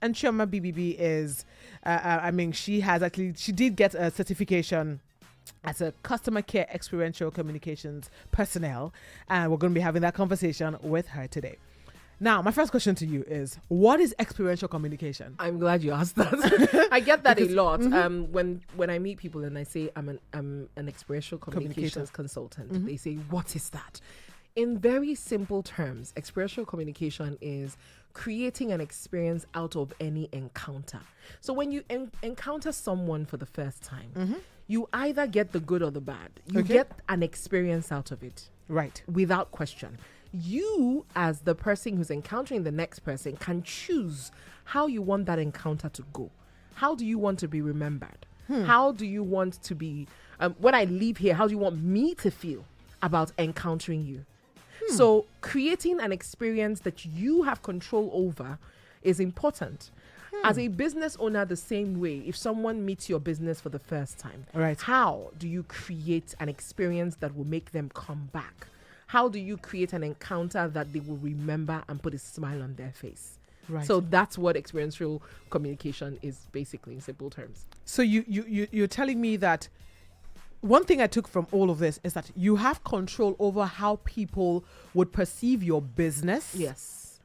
And Chioma BBB is, she did get a certification as a customer care experiential communications personnel. And we're going to be having that conversation with her today. Now, my first question to you is, what is experiential communication? I'm glad you asked that. I get that a lot. When I meet people and I say I'm an experiential communications consultant, they say, what is that? In very simple terms, experiential communication is creating an experience out of any encounter. So when you encounter someone for the first time, you either get the good or the bad. You get an experience out of it. Right. Without question. You, as the person who's encountering the next person, can choose how you want that encounter to go. How do you want to be remembered? How do you want to be, when I leave here, how do you want me to feel about encountering you? So creating an experience that you have control over is important. As a business owner, the same way, if someone meets your business for the first time, how do you create an experience that will make them come back? How do you create an encounter that they will remember and put a smile on their face? Right. So that's what experiential communication is, basically, in simple terms. So you're telling me that one thing I took from all of this is that you have control over how people would perceive your business. Yes.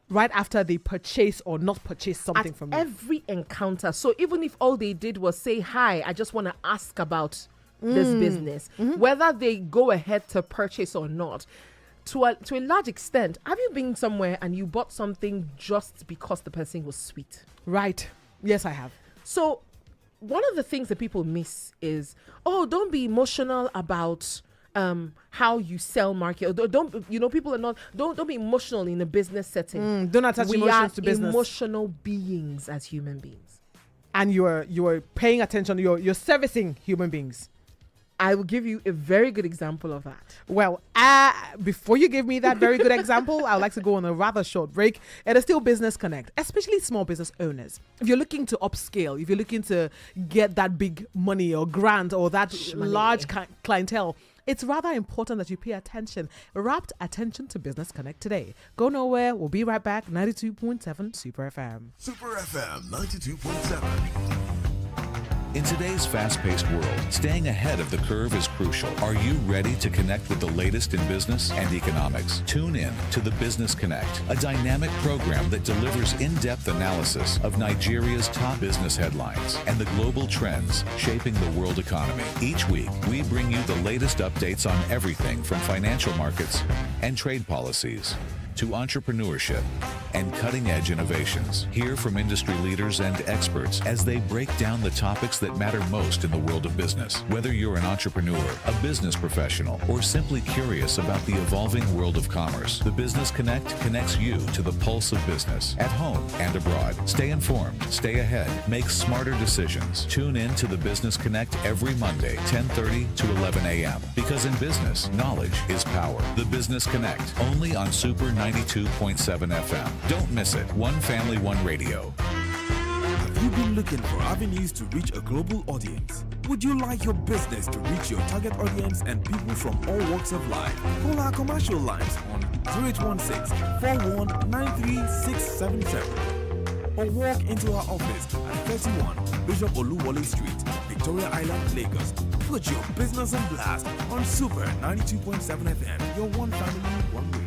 Right after they purchase or not purchase something from you. Every encounter. So even if all they did was say, hi, I just want to ask about this business, whether they go ahead to purchase or not, to a large extent, have you been somewhere and you bought something just because the person was sweet? Right. Yes, I have. So one of the things that people miss is, don't be emotional about how you sell market. People are not, don't be emotional in a business setting. Don't attach emotions to business. We are emotional beings as human beings. And you're paying attention, you're servicing human beings. I will give you a very good example of that. Well, before you give me that very good example, I would like to go on a rather short break. It is still Business Connect, especially small business owners. If you're looking to upscale, if you're looking to get that big money or grant or that large clientele, it's rather important that you pay attention, rapt attention to Business Connect today. Go nowhere. We'll be right back. 92.7 Super FM. Super FM 92.7. In today's fast-paced world, staying ahead of the curve is crucial. Are you ready to connect with the latest in business and economics? Tune in to the Business Connect, a dynamic program that delivers in-depth analysis of Nigeria's top business headlines and the global trends shaping the world economy. Each week, we bring you the latest updates on everything from financial markets and trade policies to entrepreneurship and cutting-edge innovations. Hear from industry leaders and experts as they break down the topics that matter most in the world of business. Whether you're an entrepreneur, a business professional, or simply curious about the evolving world of commerce, the Business Connect connects you to the pulse of business at home and abroad. Stay informed, stay ahead, make smarter decisions. Tune in to the Business Connect every Monday, 10:30 to 11 a.m. Because in business, knowledge is power. The Business Connect, only on Super 92.7 FM. Don't miss it. One family, one radio. Have you been looking for avenues to reach a global audience? Would you like your business to reach your target audience and people from all walks of life? Call our commercial lines on 0816-4193-677 or walk into our office at 31 Bishop Oluwole Street, Victoria Island, Lagos. Put your business on blast on Super 92.7 FM, your one family, one radio.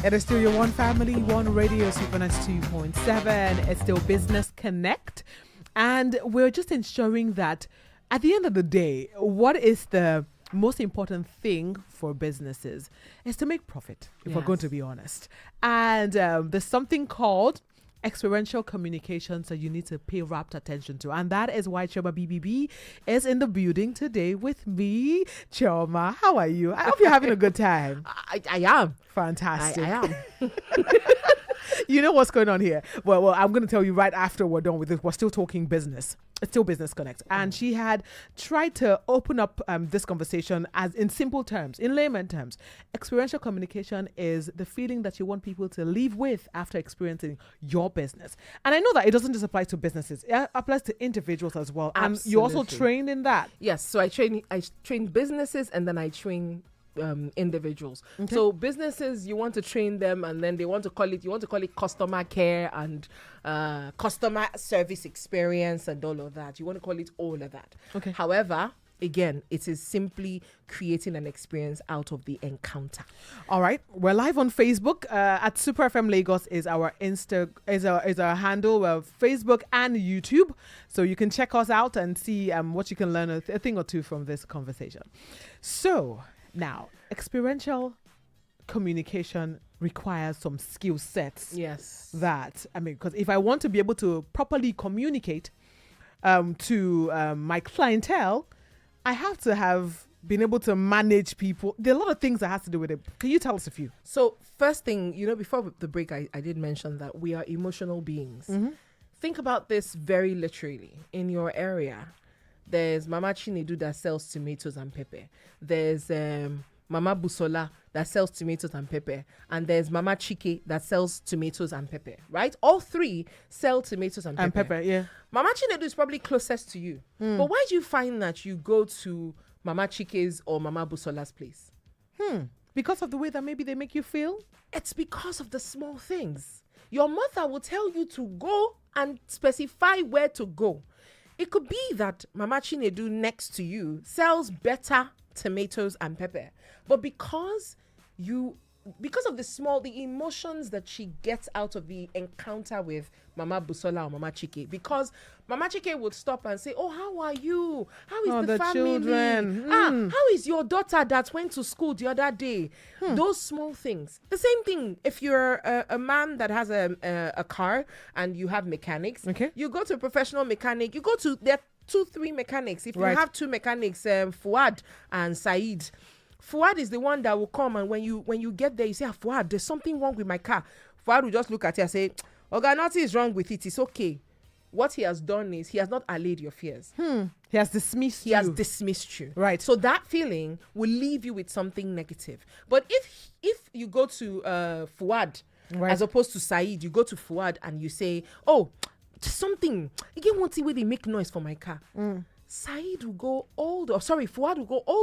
It is still your one family, one radio, Super 92.7. It's still Business Connect. And we're just ensuring that at the end of the day, what is the most important thing for businesses is to make profit, if we're going to be honest. And there's something called experiential communications that you need to pay rapt attention to. And that is why Chioma BBB is in the building today with me. Chioma, how are you? I hope you're having a good time. I am. Fantastic. I am. You know what's going on here? Well, I'm going to tell you right after we're done with this. We're still talking business. It's still Business Connect. And she had tried to open up this conversation as in simple terms, in layman terms. Experiential communication is the feeling that you want people to leave with after experiencing your business. And I know that it doesn't just apply to businesses. It applies to individuals as well. Absolutely. And you're also trained in that. Yes. So I train businesses and then I train individuals. So businesses, you want to train them, and then you want to call it customer care and customer service experience and all of that. You want to call it all of that. Okay. However, again, it is simply creating an experience out of the encounter. All right, we're live on Facebook. At Super FM Lagos is our our handle. We're Facebook and YouTube, so you can check us out and see what you can learn a thing or two from this conversation. So now, experiential communication requires some skill sets. Yes. Because if I want to be able to properly communicate to my clientele, I have to have been able to manage people. There are a lot of things that has to do with it. Can you tell us a few? So first thing, before the break, I did mention that we are emotional beings. Think about this very literally. In your area, there's Mama Chinedu that sells tomatoes and pepper. There's Mama Busola that sells tomatoes and pepper. And there's Mama Chike that sells tomatoes and pepper, right? All three sell tomatoes and pepper. Yeah. Mama Chinedu is probably closest to you. But why do you find that you go to Mama Chike's or Mama Busola's place? Because of the way that maybe they make you feel? It's because of the small things. Your mother will tell you to go and specify where to go. It could be that Mama Chinedu next to you sells better tomatoes and pepper. But because of the emotions that she gets out of the encounter with Mama Busola or Mama Chike, because Mama Chike would stop and say, "Oh, how are you? How is the family? Children. How is your daughter that went to school the other day?" Those small things. The same thing if you're a man that has a car and you have mechanics. Okay. You go to a professional mechanic. You go to there 2-3 mechanics. If you have 2 mechanics, Fuad and Said. Fuad is the one that will come, and when you get there, you say, Fuad, there's something wrong with my car. Fuad will just look at you and say, Oga, nothing is wrong with it. It's okay. What he has done is he has not allayed your fears. He has dismissed you. He has dismissed you. Right. So that feeling will leave you with something negative. But if you go to Fuad, as opposed to Said, you go to Fuad and you say, oh, something. Again, one thing where they make noise for my car. Fuad will go all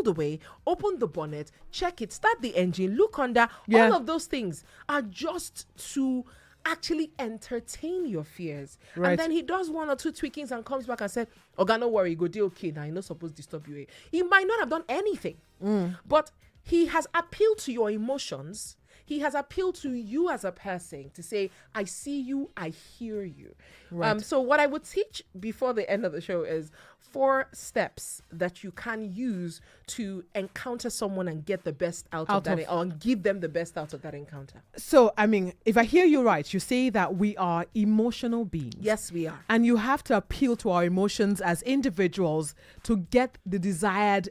the way, open the bonnet, check it, start the engine, look under. Yeah. All of those things are just to actually entertain your fears. Right. And then he does 1 or 2 tweakings and comes back and said, Oga, no worry, go deal okay now. You're not supposed to disturb you. He might not have done anything, but he has appealed to your emotions. He has appealed to you as a person to say, I see you, I hear you. Right. So what I would teach before the end of the show is 4 steps that you can use to encounter someone and get the best out of that, or give them the best out of that encounter. So, if I hear you right, you say that we are emotional beings. Yes, we are. And you have to appeal to our emotions as individuals to get the desired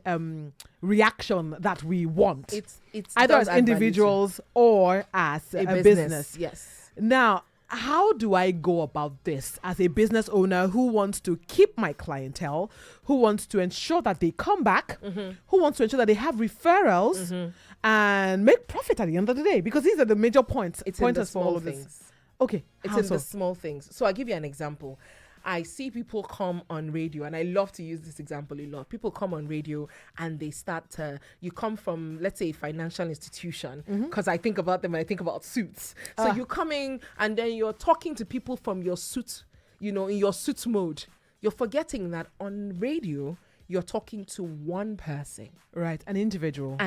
reaction that we want. It's either as individuals or as a business. Yes. Now, how do I go about this as a business owner who wants to keep my clientele, who wants to ensure that they come back, who wants to ensure that they have referrals and make profit at the end of the day? Because these are the major pointers in the for all of things. this. Okay. It's in the small things. So I'll give you an example. I see people come on radio, and I love to use this example a lot. People come on radio and they start to, you come from, let's say, a financial institution, because I think about them and I think about suits. So you're coming and then you're talking to people from your suit, in your suit mode. You're forgetting that on radio, you're talking to one person. Right, an individual.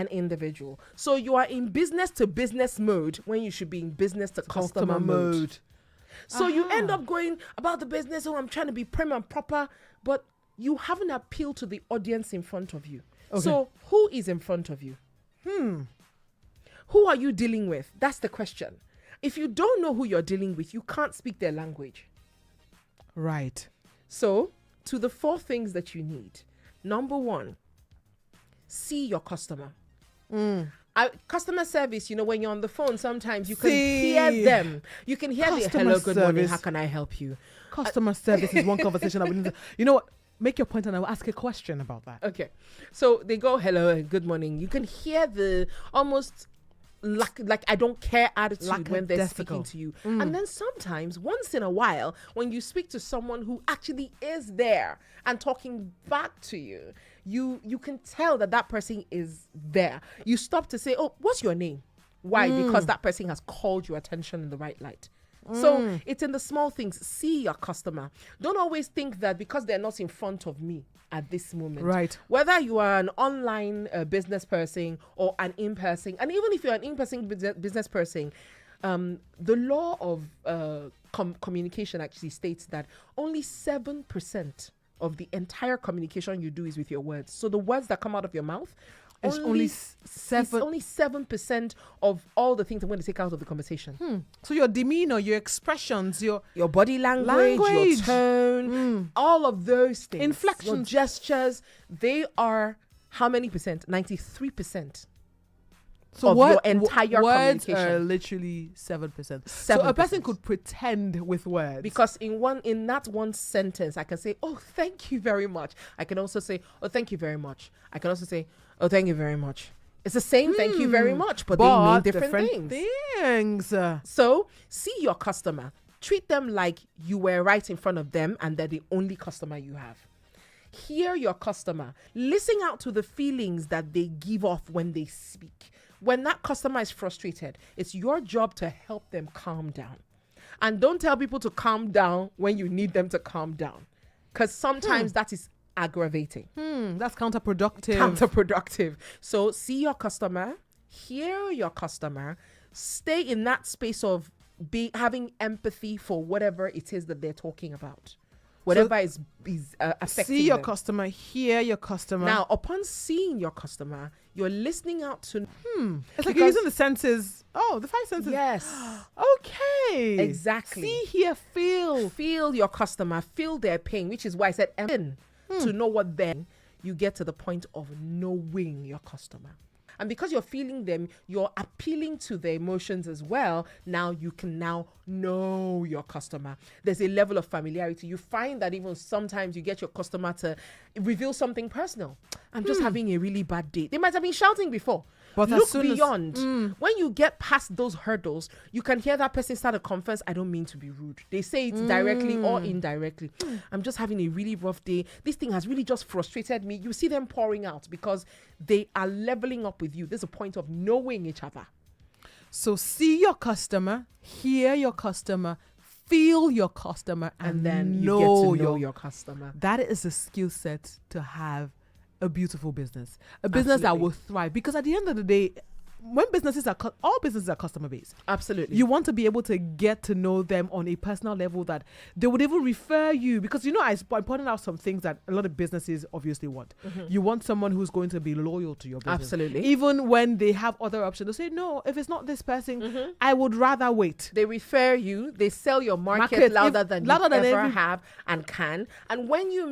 So you are in business to business mode when you should be in business to customer mode. So you end up going about the business, I'm trying to be prim and proper, but you haven't appealed to the audience in front of you. Okay. So who is in front of you? Who are you dealing with? That's the question. If you don't know who you're dealing with, you can't speak their language. Right. So to the 4 things that you need. Number 1, see your customer. Customer service, when you're on the phone, sometimes you can hear them. You can hear the hello, good morning, how can I help you? Customer service is one conversation that we need to, you know what? Make your point and I'll ask a question about that. Okay. So they go, hello, good morning. You can hear the almost like I don't care attitude when they're speaking to you. And then sometimes, once in a while, when you speak to someone who actually is there and talking back to you, you can tell that person is there. You stop to say, oh, what's your name? Why? Because that person has called your attention in the right light. So it's in the small things. See your customer. Don't always think that because they're not in front of me at this moment. Right. Whether you are an online business person or an in-person, and even if you're an in-person business person, the law of communication actually states that only 7% of the entire communication you do is with your words. So the words that come out of your mouth, It's only 7% of all the things I'm going to take out of the conversation. So your demeanor, your expressions, your Body language, your tone, all of those things, Inflections. your gestures, they are how many percent? 93%. Of your entire words communication. are literally 7%. So a person could pretend with words. Because in that one sentence, I can say, oh, thank you very much. I can also say, oh, thank you very much. I can also say, oh, thank you very much. It's the same thank you very much, but they mean different things. So see your customer. Treat them like you were right in front of them and they're the only customer you have. Hear your customer. Listen out to the feelings that they give off when they speak. When that customer is frustrated, it's your job to help them calm down. And don't tell people to calm down when you need them to calm down. Because sometimes that is aggravating. That's counterproductive. So see your customer, hear your customer, stay in that space of having empathy for whatever it is that they're talking about. Whatever is affecting See your them. customer, hear your customer. Now, upon seeing your customer, you're listening out to... It's like you're using the senses. Oh, the 5 senses. Yes. Okay. Exactly. See, hear, feel. Feel your customer, feel their pain, which is why I said to know what then you get to the point of knowing your customer. And because you're feeling them, you're appealing to their emotions as well. Now you can now know your customer. There's a level of familiarity. You find that even sometimes you get your customer to reveal something personal. I'm just having a really bad day. They might have been shouting before. But look as soon beyond. When you get past those hurdles, you can hear that person start a confess. I don't mean to be rude. They say it directly or indirectly. I'm just having a really rough day. This thing has really just frustrated me. You see them pouring out because they are leveling up with you. There's a point of knowing each other. So see your customer, hear your customer, feel your customer, and then you know, get to know your customer. That is a skill set to have a beautiful business, a business that will thrive. Because at the end of the day, when businesses are all businesses are customer based. Absolutely. You want to be able to get to know them on a personal level that they would even refer you, because I pointed out some things that a lot of businesses obviously want. You want someone who's going to be loyal to your business. Absolutely. Even when they have other options, they say, no, if it's not this person, I would rather wait. They refer you, they sell your market louder than you ever have and can. And when you